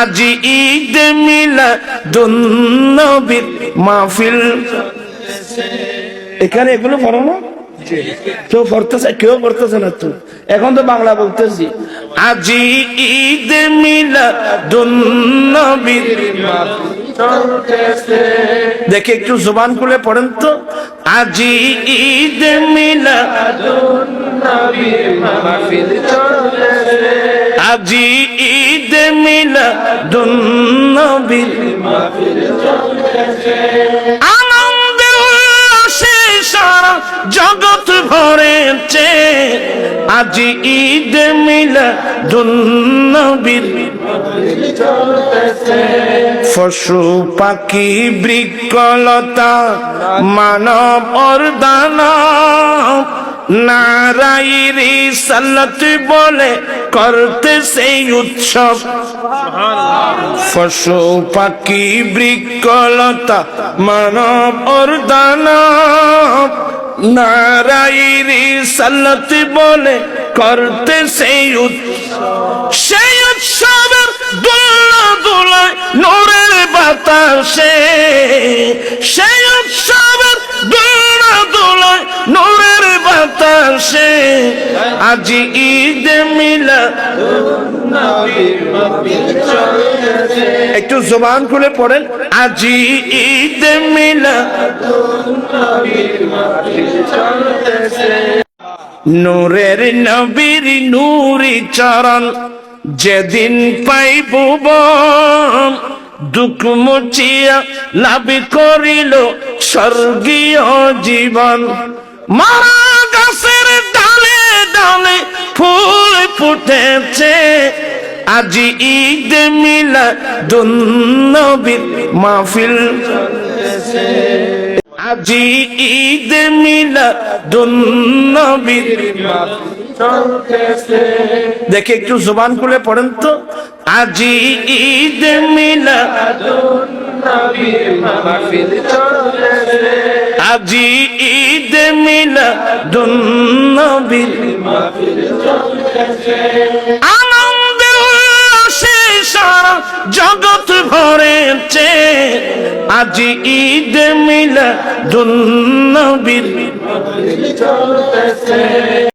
আজি ঈদ মিলাদুন নবীর মাহফিল। এখানে এগুলো পড়ো না? কেউ পড়তেছে, কেউ পড়তেছে না তো। এখন তো বাংলা বলতেছি। আজি ঈদ মিলাদুন নবীর দেখে একটু জবান খুলে পড়েন তো। আজি ঈদ মিলাদুন নবীর মাহফিল চলতেছে, আজি ঈদ মিলাদুন নবীর মাহফিল চলতেছে। আনন্দে উল্লাসে সারা জগৎ ভরেছে, আজি ঈদ মিলাদুন নবীর মাহফিল চলতেছে। পশু পাখি বৃক্ষলতা মানব দানব নারাই রিসালাত বলে করতে সেই উৎসব। পশু পাখি বৃক্ষলতা মানব দানব নারাই রিসালাত বলে করতে সেই উৎসবের দোলা দোলায় নূরের বাতাসে, সেই উৎসবের দোলা দোলায় নূরের বাতাসে, আজি ঈদ মিলাদুন নবীর মাহফিল চলতেছে। একটু জবান খুলে পড়েন, আজি ঈদ মিলাদুন নবীর মাহফিল চলতেছে। নূরের নবীর নূরি চরণ যেদিন পাইব দুঃখ মুছিয়া লাভ করিল স্বর্গীয় জীবন। মারা গাছের ডালে ডালে ফুল ফুটেছে, আজি ঈদ মিলাদুন নবীর মাহফিল চলতেছে, আজি ঈদ মিলাদুন নবীর মাহফিল চলতেছে। দেখে একটু জবান খুলে পড়েন তো। আজি ঈদ মিলাদুন নবীর মাহফিল চলতেছে, আজি ঈদ মিলাদুন নবীর মাহফিল চলতেছে। আনন্দে উল্লাসে সারা জগৎ ভরেছে, আজি ঈদ মিলাদুন নবীর মাহফিল চলতেছে।